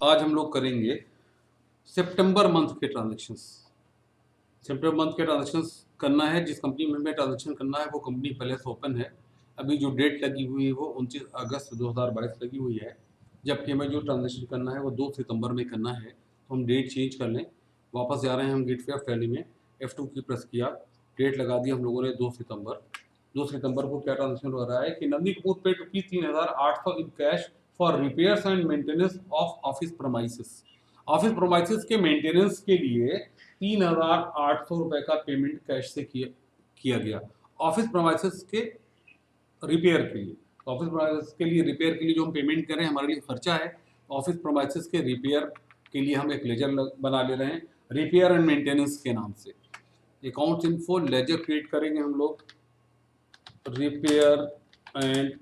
आज हम लोग करेंगे सितंबर मंथ के ट्रांजैक्शंस। सितंबर मंथ के ट्रांजैक्शंस करना है, जिस कंपनी में हमें ट्रांजैक्शन करना है वो कंपनी पहले से ओपन है। अभी जो डेट लगी हुई है वो 29 अगस्त 2022 लगी हुई है, जबकि हमें जो ट्रांजैक्शन करना है वो 2 सितंबर में करना है। तो हम डेट चेंज कर लें, वापस जा रहे हैं हम गेटवे ऑफ टैली में, F2 की प्रेस किया, डेट लगा दी हम लोगों ने 2 सितंबर। 2 सितंबर को क्या ट्रांजैक्शन हो रहा है कि Nandi Kapoor paid rupees 3,800 in cash for repairs and maintenance of office premises. Office promises के मेंटेनेंस के लिए 3,800 रुपए का पेमेंट कैश से किया गया। ऑफिस प्रोमाइसिस के रिपेयर के लिए, ऑफिस प्रोमाइसिस के लिए रिपेयर के लिए जो हम पेमेंट करें हमारे लिए खर्चा है। ऑफिस प्रोमाइसिस के रिपेयर के लिए हम एक लेजर बना ले रहे हैं रिपेयर एंड मेंटेनेंस के नाम से। अकाउंट्स इन्फो लेजर क्रिएट करेंगे हम लोग, रिपेयर एंड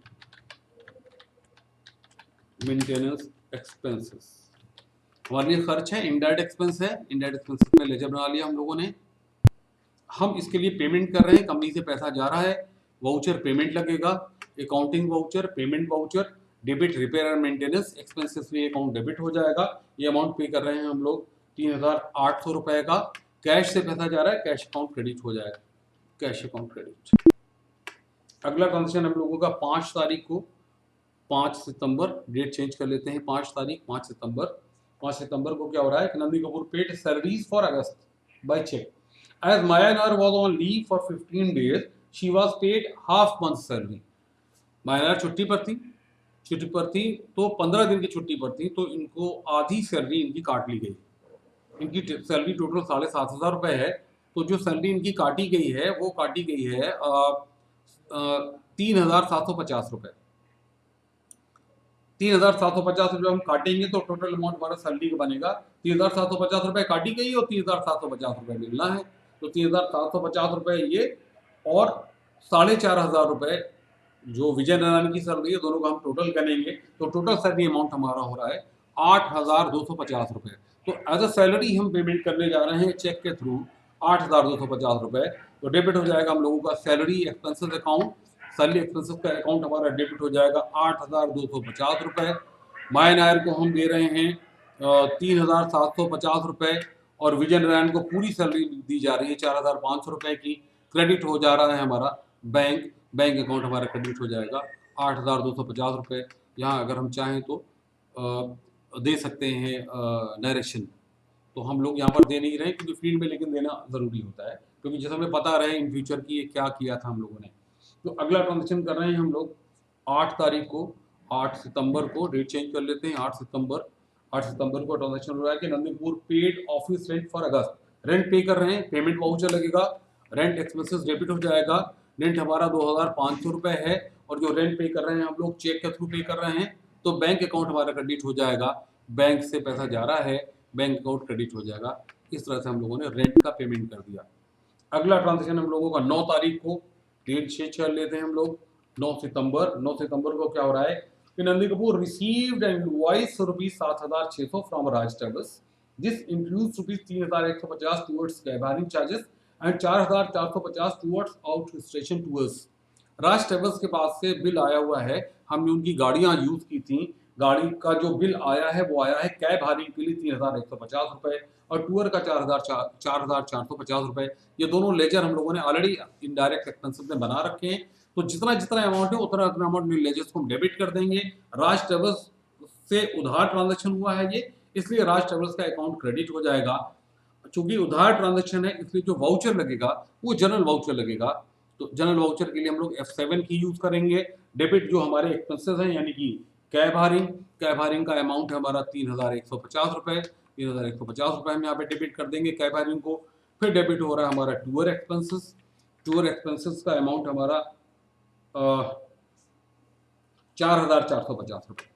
मेंटेनेंस एक्सपेंसेस हमारे लिए खर्च है, इनडायरेक्ट एक्सपेंस है। इनडायरेक्ट एक्सपेंसेस में लेजर बना लिया हम लोगों ने। हम इसके लिए पेमेंट कर रहे हैं, कंपनी से पैसा जा रहा है, वाउचर पेमेंट लगेगा, accounting voucher, payment voucher, debit repair and maintenance expenses में अकाउंट डेबिट हो जाएगा। ये अमाउंट पे कर रहे हैं हम लोग 3,800 रुपए का। कैश से पैसा जा रहा है, कैश अकाउंट क्रेडिट हो जाएगा, कैश अकाउंट क्रेडिट। अगला ट्रांजेक्शन हम लोगों का 5 तारीख को, 5 सितंबर, डेट चेंज कर लेते हैं, 5 तारीख 5 सितंबर। 5 सितंबर को क्या हो रहा है कि Nandi Kapoor paid salaries for August by cheque. As मायानर was on leave for 15 days, she was paid half month salary. मायानर छुट्टी पर थी तो 15 दिन की छुट्टी पर थी, तो इनको आधी सैलरी इनकी काट ली गई। इनकी सैलरी टोटल 7,500 रुपए है, तो जो सैलरी इनकी काटी गई है वो काटी गई है 3,750 रुपए। 3,750 रुपये हम काटेंगे तो टोटल अमाउंट हमारा सैलरी का बनेगा 3,750 रुपये काटी गई और 3,750 रुपये मिलना है। तो 3,750 रुपये ये और 4,500 रुपये जो विजय नारायण की सैलरी है, दोनों का हम टोटल करेंगे तो टोटल सैलरी अमाउंट हमारा हो रहा है 8,250 रुपये। तो एज अ सैलरी हम पेमेंट करने जा रहे हैं चेक के थ्रू 8,250 रुपये। तो डेबिट हो जाएगा हम लोगों का salary expenses account. Salary expenses का अकाउंट हमारा डेबिट हो जाएगा 8,250 रुपये। माय नायर को हम दे रहे हैं 3,750 रुपये और विजय नारायण को पूरी सैलरी दी जा रही है 4,500 रुपये की। क्रेडिट हो जा रहा है हमारा बैंक अकाउंट हमारा क्रेडिट हो जाएगा 8,250 रुपये। यहाँ अगर हम चाहें तो दे सकते हैं नरेशन, तो हम लोग यहाँ पर दे नहीं रहे क्योंकि फील्ड में लेकिन देना ज़रूरी होता है, क्योंकि जैसे हमें पता रहे इन फ्यूचर की ये क्या किया था हम लोगों ने। तो अगला ट्रांजेक्शन कर रहे हैं हम लोग 8 तारीख को, 8 सितंबर को, डेट चेंज कर लेते हैं 8 सितंबर। 8 सितंबर को ट्रांजेक्शन हो रहा है कि Nandipur paid office rent for August. Rent पे कर रहे हैं, पेमेंट वाउचर लगेगा, रेंट एक्सपेंसेस डेबिट हो जाएगा। रेंट हमारा 2,500 रुपये है और जो रेंट पे कर रहे हैं हम लोग चेक के थ्रू पे कर रहे हैं, तो बैंक अकाउंट हमारा क्रेडिट हो जाएगा। बैंक से पैसा जा रहा है, बैंक अकाउंट क्रेडिट हो जाएगा। इस तरह से हम लोगों ने रेंट का पेमेंट कर दिया। अगला ट्रांजेक्शन हम लोगों का 9 तारीख को, डेट चेंज कर लेते हैं हम लोग 9 सितंबर। 9 सितंबर को क्या हो रहा है कि Nandi Kapoor received and invoice rupees 7,600 from Raj travels. This includes rupees 3,150 towards cab charges and 4,450 towards out station tours. Raj travels के पास से बिल आया हुआ है, हमने उनकी गाड़ियां यूज की थी, गाड़ी का जो बिल आया है वो आया है कैब हायरिंग के लिए 3,150 रुपए और टूर का 4,450 रुपए। ये दोनों लेजर हम लोगों ने ऑलरेडी इनडायरेक्ट एक्सपेंसेस में बना रखे हैं, तो जितना जितना अमाउंट है उतना उतना अमाउंट लेजर्स को हम डेबिट कर देंगे। राज ट्रेवल्स से उधार ट्रांजेक्शन हुआ है ये, इसलिए राज ट्रेवल्स का अकाउंट क्रेडिट हो जाएगा। चूंकि उधार ट्रांजेक्शन है इसलिए जो वाउचर लगेगा वो जनरल वाउचर लगेगा, तो जनरल वाउचर के लिए हम लोग F7 की यूज करेंगे। डेबिट जो हमारे एक्सपेंसेस हैं यानी कि कैब हायरिंग का अमाउंट है हमारा 3,150 रुपये। 3,150 रुपये हम यहाँ पे डेबिट कर देंगे कैब हायरिंग को। फिर डेबिट हो रहा है हमारा टूर एक्सपेंसेस का अमाउंट हमारा 4,450 रुपये।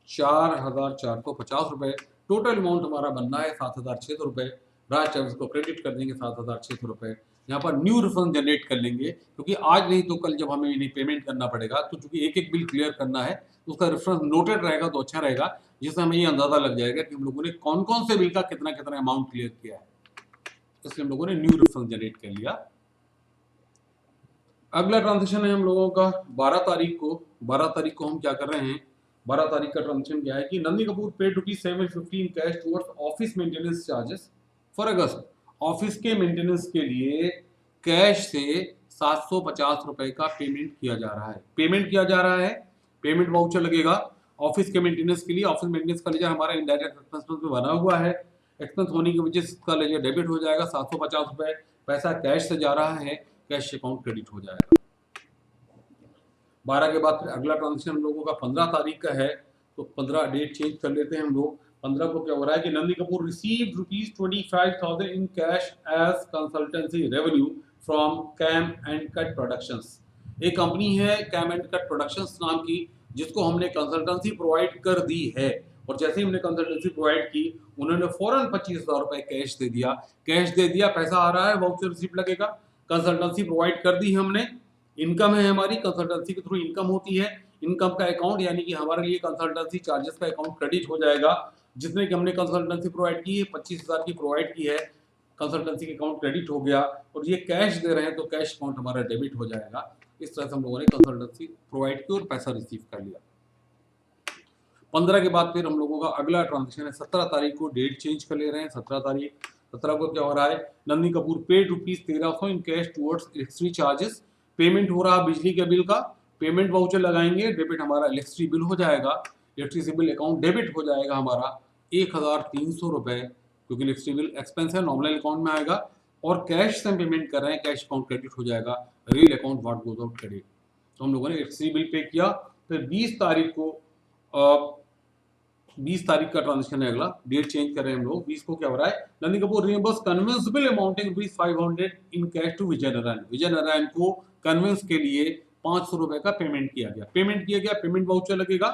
4,450 रुपये टोटल अमाउंट हमारा बनना है 7,600 रुपये। राज ट्रेवल्स को क्रेडिट कर देंगे 7,600 रुपये। यहाँ पर न्यू रिफंड जनरेट कर लेंगे, क्योंकि आज नहीं तो कल जब हमें इन्हें पेमेंट करना पड़ेगा, तो चूंकि एक एक बिल क्लियर करना है तो उसका रेफरेंस नोटेड रहेगा तो अच्छा रहेगा, जिससे हमें ये अंदाजा लग जाएगा कि हम लोगों ने कौन कौन से बिल का कितना कितना अमाउंट क्लियर किया है। इसलिए हम लोगों ने न्यू रेफरेंस जनरेट कर लिया। अगला ट्रांजेक्शन है हम लोगों का 12 तारीख को। 12 तारीख को हम क्या कर रहे हैं 12 तारीख का ट्रांजेक्शन क्या है कि Nandi Kapoor paid ₹750 in cash towards office maintenance charges for August. Office के मेंटेनेंस के लिए कैश से ₹750 का पेमेंट किया जा रहा है। पेमेंट वाउचर लगेगा ऑफिस के मेंटेनेंस के लिए। ऑफिस मेंटेनेंस का लेजर हमारा इनडायरेक्ट एक्सपेंस में बना हुआ है। एक्सपेंस होने की वजह से इसका लेजर डेबिट हो जाएगा। ₹750 पैसा कैश से जा रहा है, कैश अकाउंट क्रेडिट हो जाएगा। 12 के बाद फिर अगला ट्रांजेक्शन हम लोगों का 15 तारीख का है, तो 15 डेट चेंज कर लेते हैं हम लोग। 15 को क्या हो रहा है कि Nandi Kapoor received ₹25,000 in cash as consultancy revenue from cam and cut productions. एक कंपनी है कैम एंड कट प्रोडक्शंस नाम की, जिसको हमने कंसल्टेंसी प्रोवाइड कर दी है, और जैसे ही हमने कंसल्टेंसी प्रोवाइड की उन्होंने फौरन ₹25,000 कैश दे दिया। पैसा आ रहा है, वाउचर रिसिप्ट लगेगा। कंसल्टेंसी प्रोवाइड कर दी है हमने, इनकम है हमारी, कंसल्टेंसी के थ्रू इनकम होती है। इनकम का अकाउंट यानी कि हमारे लिए कंसल्टेंसी चार्जेस का अकाउंट क्रेडिट हो जाएगा। जितने की हमने कंसल्टेंसी प्रोवाइड की है, 25,000 की प्रोवाइड की है, कंसल्टेंसी के अकाउंट क्रेडिट हो गया, और ये कैश दे रहे हैं तो कैश अकाउंट हमारा डेबिट हो जाएगा। इस तरह से हम लोगों ने कंसल्टेंसी प्रोवाइड की और पैसा रिसीव कर लिया। 15 के बाद फिर हम लोगों का अगला ट्रांजेक्शन है 17 तारीख को, डेट चेंज कर ले रहे हैं। 17 को क्या हो रहा है, Nandi Kapoor paid ₹1300 in cash towards electricity charges. Payment हो रहा बिजली के बिल का, पेमेंट वाउचर लगाएंगे, डेबिट हमारा इलेक्ट्रिसिटी बिल हो जाएगा। इलेक्ट्रिसिटी बिल अकाउंट डेबिट हो जाएगा हमारा ₹1,300, क्योंकि इलेक्ट्रिसिटी बिल एक्सपेंस है, नॉमिनल अकाउंट में आएगा। और कैश से हम पेमेंट कर रहे हैं, कैश अकाउंट क्रेडिट हो जाएगा, real account what goes out credit. तो हम लोगों ने इलेक्ट्रिसिटी बिल पे किया। फिर 20 तारीख को 20 तारीख का ट्रांजेक्शन है अगला, डेट चेंज कर रहे हैं हम लोग। 20 को क्या हो रहा है, Nandi Kapoor reimburse conveyance bill amounting ₹500 in cash to Vijay Narayan को कन्वेंस के लिए ₹500 का पेमेंट किया गया। पेमेंट वाउचर लगेगा।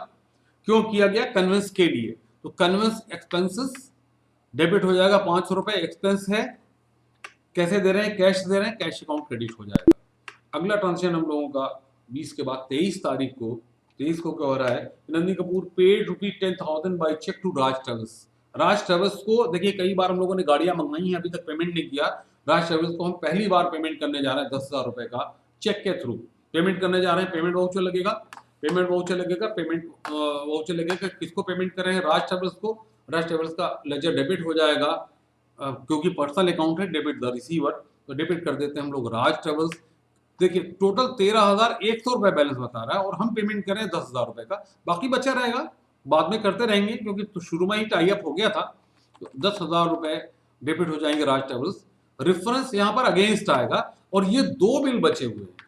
क्यों किया गया, कन्वेंस के लिए, तो कन्वेंस एक्सपेंसेस डेबिट हो जाएगा ₹500, एक्सपेंस है। कैसे दे रहे हैं, कैश दे रहे हैं, कैश अकाउंट क्रेडिट हो जाएगा। अगला ट्रांजेक्शन हम लोगों का 20 के बाद 23 तारीख को, 23 को क्या हो रहा है, Nandi Kapoor paid ₹10,000 by cheque to Raj travels को। देखिए कई बार हम लोगों ने गाड़ियां मंगाई हैं, अभी तक पेमेंट नहीं किया। राज ट्रेवल्स को हम पहली बार पेमेंट करने जा रहे हैं ₹10,000 का चेक के थ्रू पेमेंट करने जा रहे हैं। पेमेंट वाउचर लगेगा। पेमेंट वाउचर लगेगा किसको पेमेंट कर रहे हैं, राज ट्रेवल्स को। राज ट्रेवल्स का लेजर डेबिट हो जाएगा, क्योंकि पर्सनल अकाउंट है, डेबिट द रिसीवर, तो डेबिट कर देते हैं हम लोग राज ट्रेवल्स। देखिए टोटल ₹13,100 बैलेंस बता रहा है, और हम पेमेंट कर रहे हैं ₹10,000 का। बाकी बचा रहेगा, बाद में करते रहेंगे, क्योंकि तो शुरू में ही टाई अप हो गया था। तो ₹10,000 डेबिट हो जाएंगे राज ट्रेवल्स। रेफरेंस यहाँ पर अगेंस्ट आएगा, और ये 2 बिल बचे हुए हैं।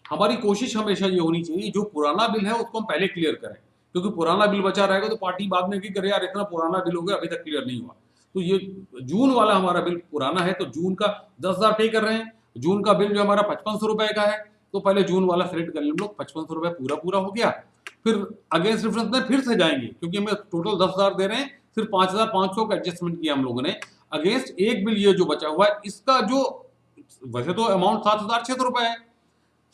हमारी कोशिश हमेशा ये होनी चाहिए, जो पुराना बिल है उसको हम पहले क्लियर करें, क्योंकि पुराना बिल बचा रहेगा तो पार्टी बाद में की करे, यार इतना पुराना बिल हो गया अभी तक क्लियर नहीं हुआ। तो ये जून वाला हमारा बिल पुराना है, तो जून का 10,000 पे कर रहे हैं। जून का बिल जो हमारा ₹5500 का है, तो पहले जून वाला सिलेक्ट कर लें हम लोग। ₹5500 पूरा हो गया। फिर अगेंस्ट रेफरेंस में फिर से जाएंगे, क्योंकि हमें टोटल 10,000 दे रहे हैं, सिर्फ 5,500 का एडजस्टमेंट किया हम लोगों ने। अगेंस्ट एक बिल ये जो बचा हुआ है, इसका जो वैसे तो अमाउंट ₹7,600 है,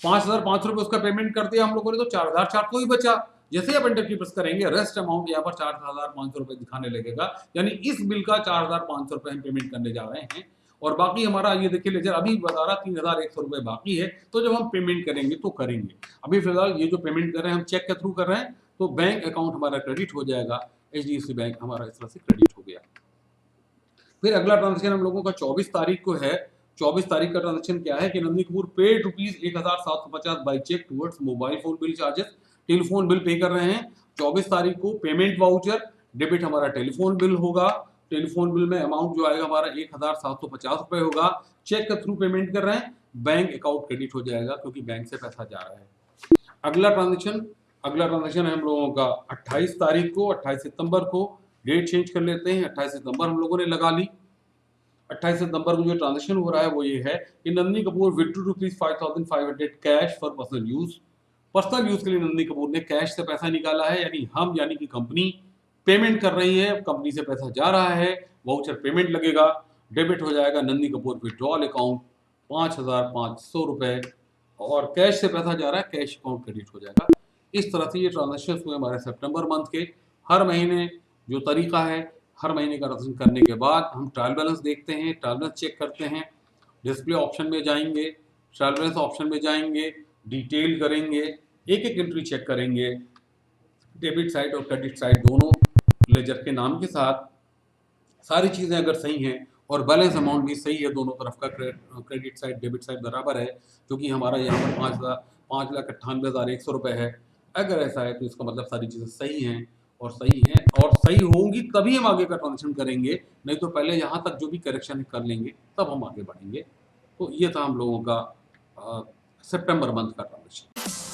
₹5,500 उसका पेमेंट कर दिया हम लोगों ने, तो 4,400 ही बचा। जैसे आप एंटर की प्रेस करेंगे, रेस्ट अमाउंट यहाँ पर ₹4,500 दिखाने लगेगा, यानी इस बिल का ₹4,500 हम पेमेंट करने जा रहे हैं। और बाकी हमारा ये देखिए लेजर अभी बता रहा ₹3,100 बाकी है, तो जब हम पेमेंट करेंगे तो करेंगे। अभी फिलहाल ये जो पेमेंट कर रहे हैं हम चेक के थ्रू कर रहे हैं, तो बैंक अकाउंट हमारा क्रेडिट हो जाएगा। HDFC बैंक हमारा इस तरह से क्रेडिट हो गया। फिर अगला ट्रांजेक्शन हम लोगों का 24 तारीख को है। 24 तारीख का ट्रांजेक्शन क्या है कि Nandi Kapoor paid ₹1,750 by cheque towards mobile phone bill charges. Telephone bill पे कर रहे हैं 24 तारीख को। पेमेंट वाउचर डेबिट हमारा टेलीफोन बिल होगा। टेलीफोन बिल में अमाउंट जो आएगा हमारा ₹1,750 होगा। चेक के थ्रू पेमेंट कर रहे हैं, बैंक अकाउंट क्रेडिट हो जाएगा, क्योंकि बैंक से पैसा जा रहा है। अगला ट्रांजेक्शन है हम लोगों का 28 तारीख को, 28 सितंबर को। डेट चेंज कर लेते हैं, 28 सितंबर हम लोगों ने लगा ली। 28 सितंबर को जो ट्रांजेक्शन हो रहा है वो ये है कि Nandi Kapoor withdrew ₹5,500 cash for personal use. Personal use के लिए नंदी कपूर ने कैश से पैसा निकाला है, यानी कि कंपनी पेमेंट कर रही है, कंपनी से पैसा जा रहा है, वाउचर पेमेंट लगेगा, डेबिट हो जाएगा नंदी कपूर विड्रॉल अकाउंट ₹5,500, और कैश से पैसा जा रहा है, कैश अकाउंट क्रेडिट हो जाएगा। इस तरह से ये ट्रांजेक्शन हुए हमारे सितंबर मंथ के। हर महीने जो तरीका है, हर महीने का ट्रांजेक्शन करने के बाद हम ट्रायल बैलेंस देखते हैं, ट्रायल बैलेंस चेक करते हैं, डिस्प्ले ऑप्शन में जाएंगे, ट्रायल बैलेंस ऑप्शन में जाएंगे, डिटेल करेंगे, एक एक एंट्री चेक करेंगे, डेबिट साइड और क्रेडिट साइड दोनों लेजर के नाम के साथ सारी चीज़ें अगर सही हैं और बैलेंस अमाउंट भी सही है, दोनों तरफ का क्रेडिट साइड डेबिट साइड बराबर है, क्योंकि हमारा यहाँ पर 5,98,100 रुपये है। अगर ऐसा है तो इसका मतलब सारी चीज़ें सही हैं और सही होंगी तभी हम आगे का ट्रांजेक्शन करेंगे, नहीं तो पहले यहाँ तक जो भी करेक्शन कर लेंगे तब हम आगे बढ़ेंगे। तो ये था हम लोगों का सितंबर मंथ का ट्रांजेक्शन।